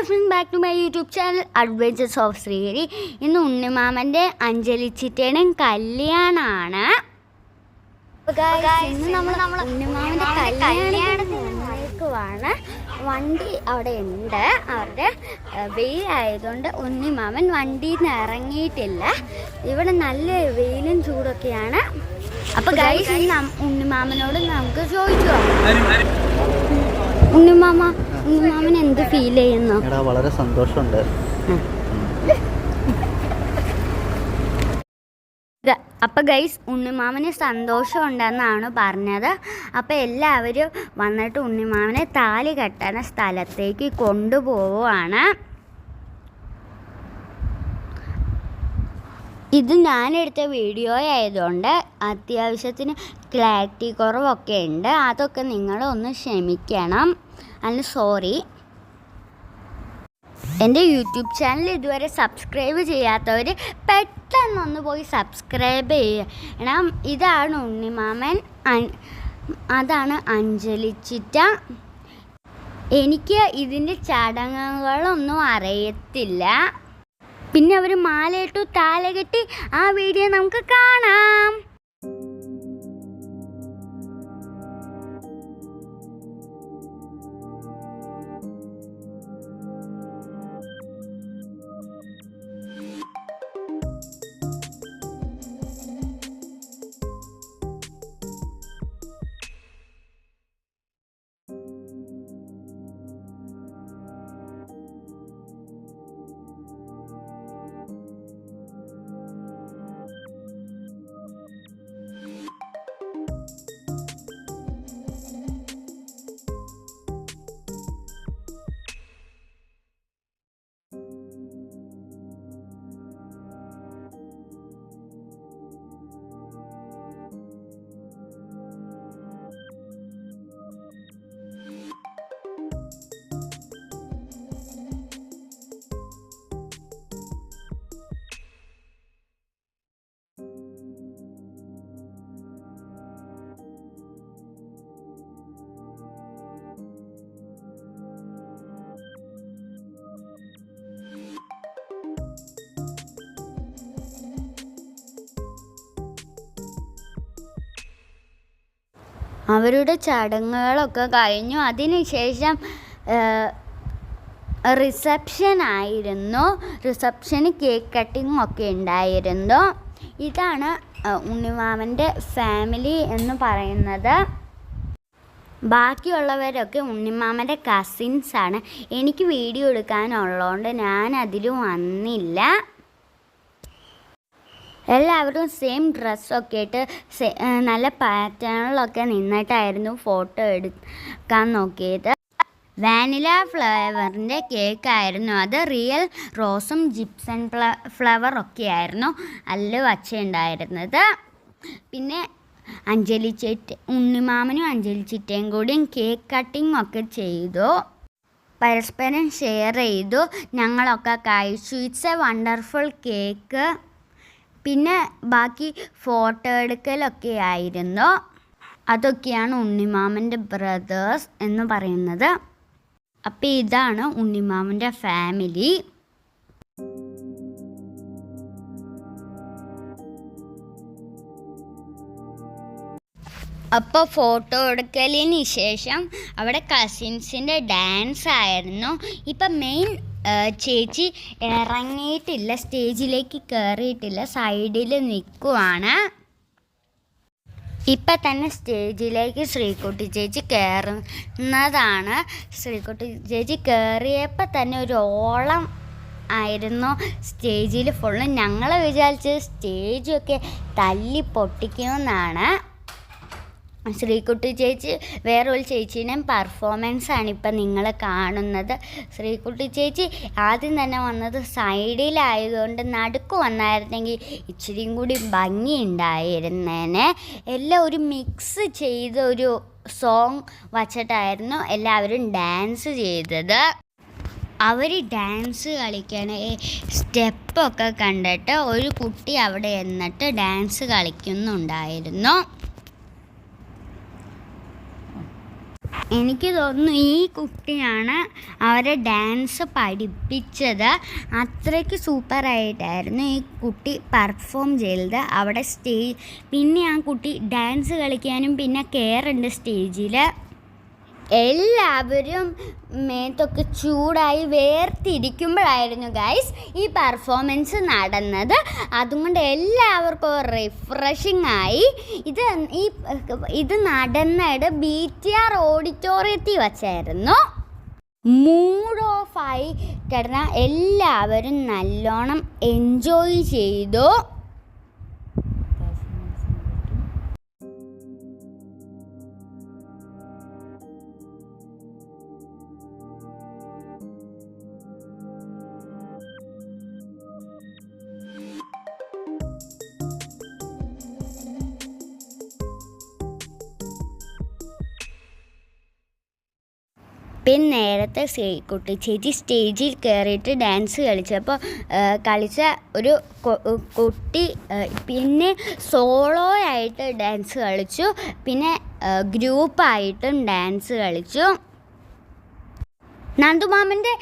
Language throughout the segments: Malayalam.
Welcome back to my YouTube channel adventures of Srihari. ഇന്ന് ഉണ്ണിമാമൻ്റെ അഞ്ജലി ചിറ്റയുടെയും കല്യാണമാണ്. ഇന്ന് നമ്മൾ ഉണ്ണിമാമൻ്റെ കല്യാണത്തിനേക്കുവാണ്. വണ്ടി അവിടെ ഉണ്ട്. അവരുടെ വെയിലായതുകൊണ്ട് ഉണ്ണിമാമൻ വണ്ടിയിൽ നിന്ന് ഇറങ്ങിയിട്ടില്ല. ഇവിടെ നല്ല വെയിലും ചൂടൊക്കെയാണ്. അപ്പോൾ ഗൈസ് ഉണ്ണിമാമനോട് നമുക്ക് ചോദിച്ചു ഉണ്ണിമാമൻ എന്ത് ഫീൽ ചെയ്യുന്നു? വളരെ സന്തോഷമുണ്ട്. അപ്പം ഗൈസ് ഉണ്ണിമാമന് സന്തോഷമുണ്ടെന്നാണ് പറഞ്ഞത്. അപ്പം എല്ലാവരും വന്നിട്ട് ഉണ്ണിമാമനെ താലി കെട്ടുന്ന സ്ഥലത്തേക്ക് കൊണ്ടുപോവുകയാണ്. ഇത് ഞാനെടുത്ത വീഡിയോ ആയതുകൊണ്ട് അത്യാവശ്യത്തിന് ക്ലാരിറ്റി കുറവൊക്കെ ഉണ്ട്. അതൊക്കെ നിങ്ങളൊന്ന് ക്ഷമിക്കണം. അതിന് സോറി. എൻ്റെ യൂട്യൂബ് ചാനൽ ഇതുവരെ സബ്സ്ക്രൈബ് ചെയ്യാത്തവർ പെട്ടെന്നൊന്ന് പോയി സബ്സ്ക്രൈബ് ചെയ്യണം. ഇതാണ് ഉണ്ണിമാമൻ, അതാണ് അഞ്ജലി ചിറ്റ. എനിക്ക് ഇതിൻ്റെ ചടങ്ങുകളൊന്നും അറിയത്തില്ല. പിന്നെ അവർ മാലയിട്ടു താല കെട്ടി. ആ വീഡിയോ നമുക്ക് കാണാം. അവരുടെ ചടങ്ങുകളൊക്കെ കഴിഞ്ഞു. അതിനുശേഷം റിസപ്ഷൻ ആയിരുന്നു. റിസപ്ഷന് കേക്ക് കട്ടിങ് ഒക്കെ ഉണ്ടായിരുന്നു. ഇതാണ് ഉണ്ണിമാമൻ്റെ ഫാമിലി എന്ന് പറയുന്നത്. ബാക്കിയുള്ളവരൊക്കെ ഉണ്ണിമാമൻ്റെ കസിൻസാണ്. എനിക്ക് വീഡിയോ എടുക്കാനുള്ളതുകൊണ്ട് ഞാൻ അതിൽ വന്നില്ല. എല്ലാവരും സെയിം ഡ്രസ്സൊക്കെ ഇട്ട് നല്ല പാറ്റേണിലൊക്കെ നിന്നിട്ടായിരുന്നു ഫോട്ടോ എടുക്കാൻ നോക്കിയത്. വാനില ഫ്ലേവറിൻ്റെ കേക്കായിരുന്നു അത്. റിയൽ റോസും ജിപ്സൺ ഫ്ലവറൊക്കെ ആയിരുന്നു അതിൽ വച്ചുണ്ടായിരുന്നത്. പിന്നെ ഉണ്ണിമാമനും അഞ്ജലി ചിറ്റയും കൂടിയും കേക്ക് കട്ടിങ് ഒക്കെ ചെയ്തു. പരസ്പരം ഷെയർ ചെയ്തു. ഞങ്ങളൊക്കെ കഴിച്ചു. It's A wonderful cake. പിന്നെ ബാക്കി ഫോട്ടോ എടുക്കലൊക്കെ ആയിരുന്നു. അതൊക്കെയാണ് ഉണ്ണിമാമൻ്റെ ബ്രദേഴ്സ് എന്ന് പറയുന്നത്. അപ്പം ഇതാണ് ഉണ്ണിമാമൻ്റെ ഫാമിലി. അപ്പോൾ ഫോട്ടോ എടുക്കലിന് ശേഷം അവിടെ കസിൻസിൻ്റെ ഡാൻസ് ആയിരുന്നു. ഇപ്പം മെയിൻ ചേച്ചി ഇറങ്ങിയിട്ടില്ല, സ്റ്റേജിലേക്ക് കയറിയിട്ടില്ല, സൈഡിൽ നിൽക്കുവാണ്. ഇപ്പം തന്നെ സ്റ്റേജിലേക്ക് ശ്രീകുട്ടി ചേച്ചി കയറുന്നതാണ്. ശ്രീകുട്ടി ചേച്ചി കയറിയപ്പോൾ തന്നെ ഒരു ഓളം ആയിരുന്നു സ്റ്റേജിൽ ഫുള്ള്. ഞങ്ങൾ വിചാരിച്ചത് സ്റ്റേജൊക്കെ തല്ലി പൊട്ടിക്കുമെന്നാണ്. ശ്രീകുട്ടി ചേച്ചി വേറൊരു ചേച്ചീൻ്റെയും പെർഫോമൻസാണ് ഇപ്പം നിങ്ങൾ കാണുന്നത്. ശ്രീകുട്ടി ചേച്ചി ആദ്യം തന്നെ വന്നത് സൈഡിലായതുകൊണ്ട് നടുക്ക് വന്നായിരുന്നെങ്കിൽ ഇച്ചിരിയും കൂടി ഭംഗി ഉണ്ടായിരുന്നേനെ. എല്ലാം ഒരു മിക്സ് ചെയ്ത ഒരു സോങ് വച്ചിട്ടായിരുന്നു എല്ലാവരും ഡാൻസ് ചെയ്തത്. അവർ ഡാൻസ് കളിക്കണ സ്റ്റെപ്പൊക്കെ കണ്ടിട്ട് ഒരു കുട്ടി അവിടെ എന്നിട്ട് ഡാൻസ് കളിക്കുന്നുണ്ടായിരുന്നു. എനിക്ക് തോന്നുന്നു ഈ കുട്ടിയാണ് അവരെ ഡാൻസ് പഠിപ്പിച്ചത്. അത്രയ്ക്ക് സൂപ്പറായിട്ടായിരുന്നു ഈ കുട്ടി പെർഫോം ചെയ്തത് അവിടെ പിന്നെ ആ കുട്ടി ഡാൻസ് കളിക്കാനും പിന്നെ കയറുണ്ട് സ്റ്റേജിൽ. എല്ലാവരും മേത്തൊക്കെ ചൂടായി വേർതിരിക്കുമ്പോഴായിരുന്നു ഗൈസ് ഈ പെർഫോമൻസ് നടന്നത്. അതുകൊണ്ട് എല്ലാവർക്കും റിഫ്രഷിംഗ് ആയി. ഇത് നടന്നത് BTR ഓഡിറ്റോറിയത്തിൽ വച്ചായിരുന്നു. മൂഡ് ഓഫ് ആയി കിടന്ന എല്ലാവരും നല്ലോണം എൻജോയ് ചെയ്തു. പിന്നെ നേരത്തെ കുട്ടി ചേച്ചി സ്റ്റേജിൽ കയറിയിട്ട് ഡാൻസ് കളിച്ചപ്പോൾ കളിച്ച ഒരു കുട്ടി പിന്നെ സോളോ ആയിട്ട് ഡാൻസ് കളിച്ചു, പിന്നെ ഗ്രൂപ്പായിട്ടും ഡാൻസ് കളിച്ചു. നന്ദുമാമൻ്റെ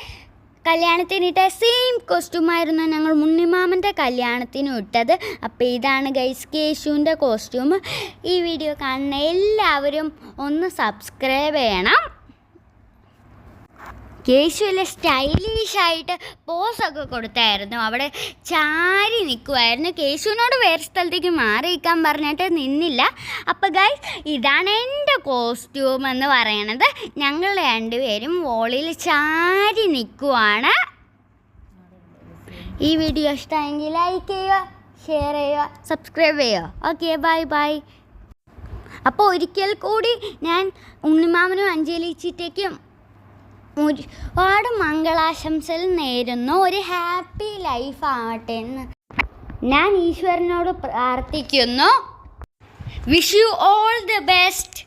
കല്യാണത്തിനിട്ട സെയിം കോസ്റ്റ്യൂമായിരുന്നു ഞങ്ങൾ ഉണ്ണിമാമൻ്റെ കല്യാണത്തിനും ഇട്ടത്. അപ്പോൾ ഇതാണ് ഗൈസ് കേശുവിൻ്റെ കോസ്റ്റ്യൂം. ഈ വീഡിയോ കാണുന്ന എല്ലാവരും ഒന്ന് സബ്സ്ക്രൈബ് ചെയ്യണം. കേശുവിലെ സ്റ്റൈലിഷായിട്ട് പോസൊക്കെ കൊടുത്തായിരുന്നു. അവിടെ ചാരി നിൽക്കുമായിരുന്നു. കേശുവിനോട് വേറെ സ്ഥലത്തേക്ക് മാറി നിൽക്കാൻ പറഞ്ഞിട്ട് നിന്നില്ല. അപ്പോൾ ഗൈസ് ഇതാണ് എൻ്റെ കോസ്റ്റ്യൂം എന്ന് പറയണത്. ഞങ്ങൾ രണ്ടുപേരും വോളിൽ ചാരി നിൽക്കുവാണ്. ഈ വീഡിയോ ഇഷ്ടമെങ്കിൽ ലൈക്ക് ചെയ്യുക, ഷെയർ ചെയ്യുക, സബ്സ്ക്രൈബ് ചെയ്യുക. Okay, bye bye. അപ്പോൾ ഒരിക്കൽ കൂടി ഞാൻ ഉണ്ണിമാമനും അഞ്ജലിച്ചിറ്റയ്ക്കും ഒരുപാട് മംഗളാശംസകൾ നേരുന്നു. ഒരു ഹാപ്പി ലൈഫ് ആവട്ടെ എന്ന് ഞാൻ ഈശ്വരനോട് പ്രാർത്ഥിക്കുന്നു. Wish you all the best.